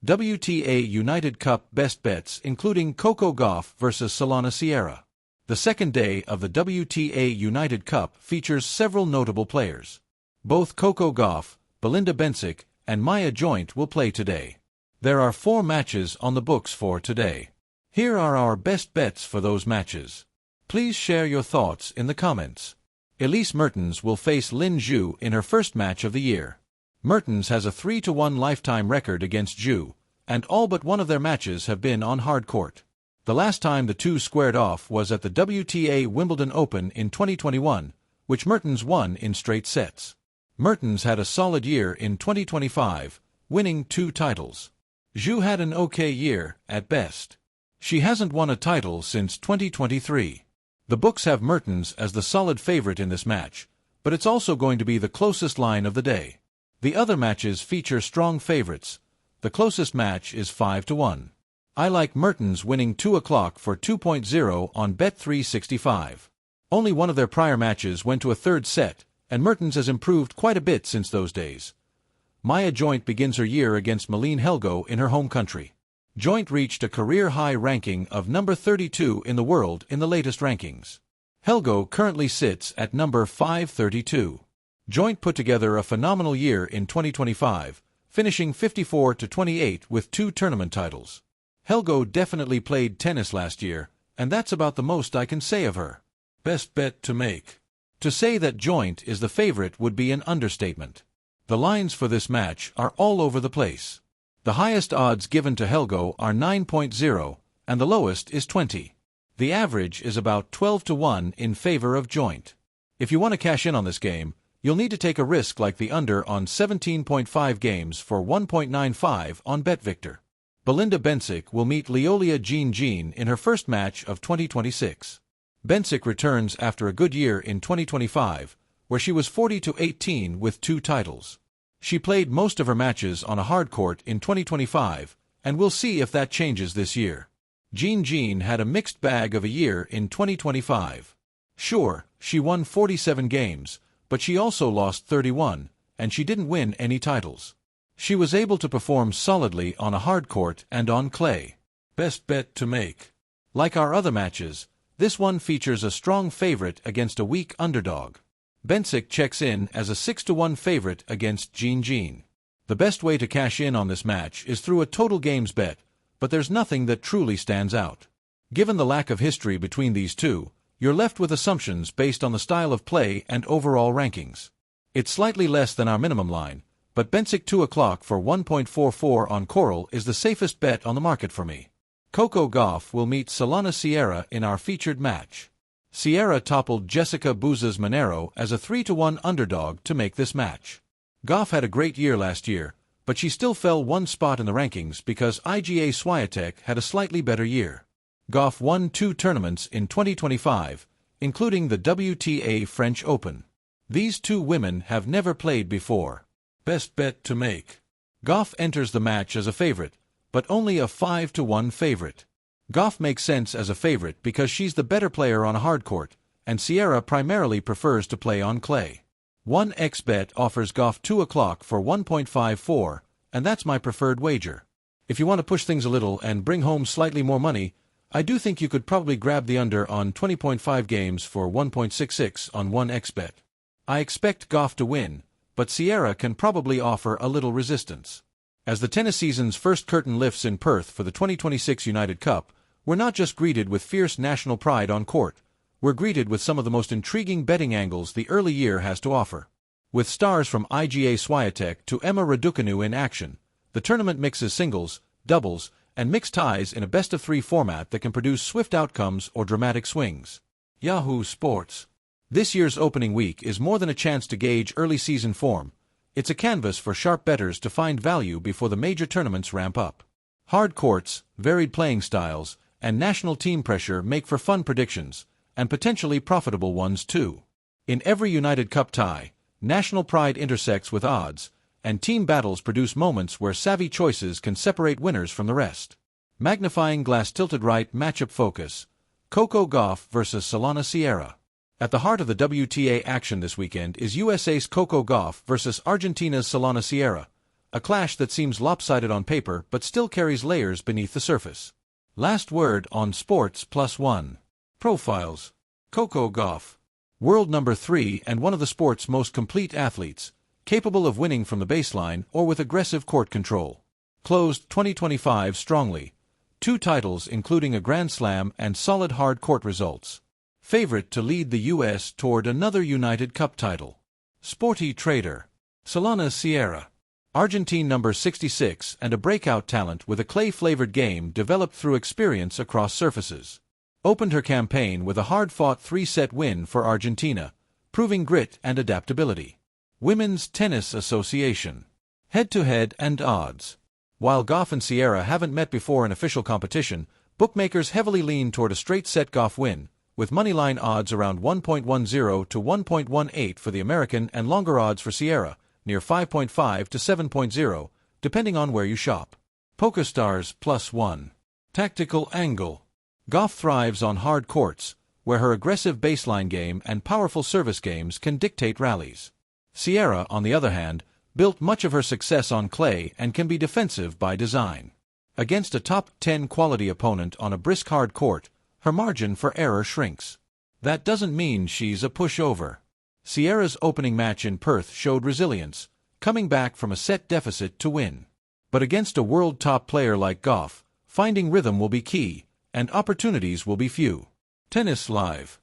WTA United Cup best bets including Coco Gauff vs Solana Sierra. The second day of the WTA United Cup features several notable players. Both Coco Gauff, Belinda Bencic, and Maya Joint will play today. There are 4 matches on the books for today. Here are our best bets for those matches. Please share your thoughts in the comments. Elise Mertens will face Lin Zhu in her first match of the year. Mertens has a 3-1 lifetime record against Zhu, and all but one of their matches have been on hard court. The last time the two squared off was at the WTA Wimbledon Open in 2021, which Mertens won in straight sets. Mertens had a solid year in 2025, winning 2 titles. Zhu had an okay year, at best. She hasn't won a title since 2023. The books have Mertens as the solid favorite in this match, but it's also going to be the closest line of the day. The other matches feature strong favorites. The closest match is 5-1. I like Mertens winning 2 o'clock for 2.0 on Bet365. Only one of their prior matches went to a third set, and Mertens has improved quite a bit since those days. Maya Joint begins her year against Malene Helgo in her home country. Joint reached a career-high ranking of number 32 in the world in the latest rankings. Helgo currently sits at number 532. Joint put together a phenomenal year in 2025, finishing 54-28 with 2 tournament titles. Helgo definitely played tennis last year, and that's about the most I can say of her. Best bet to make. To say that Joint is the favorite would be an understatement. The lines for this match are all over the place. The highest odds given to Helgo are 9.0, and the lowest is 20. The average is about 12-1 in favor of Joint. If you want to cash in on this game, you'll need to take a risk like the under on 17.5 games for 1.95 on BetVictor. Belinda Bencic will meet Leolia Jean in her first match of 2026. Bencic returns after a good year in 2025, where she was 40-18 with 2 titles. She played most of her matches on a hard court in 2025, and we'll see if that changes this year. Jean had a mixed bag of a year in 2025. Sure, she won 47 games, but she also lost 31, and she didn't win any titles. She was able to perform solidly on a hard court and on clay. Best bet to make. Like our other matches, this one features a strong favorite against a weak underdog. Bencic checks in as a 6-1 favorite against Jean. The best way to cash in on this match is through a total games bet, but there's nothing that truly stands out. Given the lack of history between these two, you're left with assumptions based on the style of play and overall rankings. It's slightly less than our minimum line, but Bencic 2 o'clock for 1.44 on Coral is the safest bet on the market for me. Coco Gauff will meet Solana Sierra in our featured match. Sierra toppled Jessica Buzas Monero as a 3-1 underdog to make this match. Gauff had a great year last year, but she still fell 1 spot in the rankings because IGA Swiatek had a slightly better year. Gauff won 2 tournaments in 2025, including the WTA French Open. These 2 women have never played before. Best bet to make. Gauff enters the match as a favorite, but only a 5-1 favorite. Gauff makes sense as a favorite because she's the better player on a hard court, and Sierra primarily prefers to play on clay. 1xBet offers Gauff 2 o'clock for 1.54, and that's my preferred wager. If you want to push things a little and bring home slightly more money, I do think you could probably grab the under on 20.5 games for 1.66 on 1xBet. I expect Gauff to win, but Sierra can probably offer a little resistance. As the tennis season's first curtain lifts in Perth for the 2026 United Cup, we're not just greeted with fierce national pride on court, we're greeted with some of the most intriguing betting angles the early year has to offer. With stars from IGA Swiatek to Emma Raducanu in action, the tournament mixes singles, doubles, and mixed ties in a best-of-3 format that can produce swift outcomes or dramatic swings. Yahoo Sports. This year's opening week is more than a chance to gauge early season form. It's a canvas for sharp bettors to find value before the major tournaments ramp up. Hard courts, varied playing styles, and national team pressure make for fun predictions, and potentially profitable ones too. In every United Cup tie, national pride intersects with odds, and team battles produce moments where savvy choices can separate winners from the rest. Magnifying glass tilted right matchup focus. Coco Gauff vs Solana Sierra. At the heart of the WTA action this weekend is USA's Coco Gauff versus Argentina's Solana Sierra, a clash that seems lopsided on paper but still carries layers beneath the surface. Last word on Sports Plus One. Profiles. Coco Gauff. World number 3 and one of the sport's most complete athletes, capable of winning from the baseline or with aggressive court control. Closed 2025 strongly. 2 titles including a Grand Slam and solid hard court results. Favorite to lead the U.S. toward another United Cup title. Sporty trader. Solana Sierra. Argentine number 66 and a breakout talent with a clay-flavored game developed through experience across surfaces. Opened her campaign with a hard-fought 3-set win for Argentina, proving grit and adaptability. Women's Tennis Association. Head-to-head and odds. While Gauff and Sierra haven't met before in official competition, bookmakers heavily lean toward a straight-set Gauff win, with moneyline odds around 1.10 to 1.18 for the American and longer odds for Sierra, near 5.5 to 7.0, depending on where you shop. PokerStars Plus One. Tactical angle. Gauff thrives on hard courts, where her aggressive baseline game and powerful service games can dictate rallies. Sierra, on the other hand, built much of her success on clay and can be defensive by design. Against a top 10 quality opponent on a brisk hard court, her margin for error shrinks. That doesn't mean she's a pushover. Sierra's opening match in Perth showed resilience, coming back from a set deficit to win. But against a world top player like Gauff, finding rhythm will be key, and opportunities will be few. Tennis Live.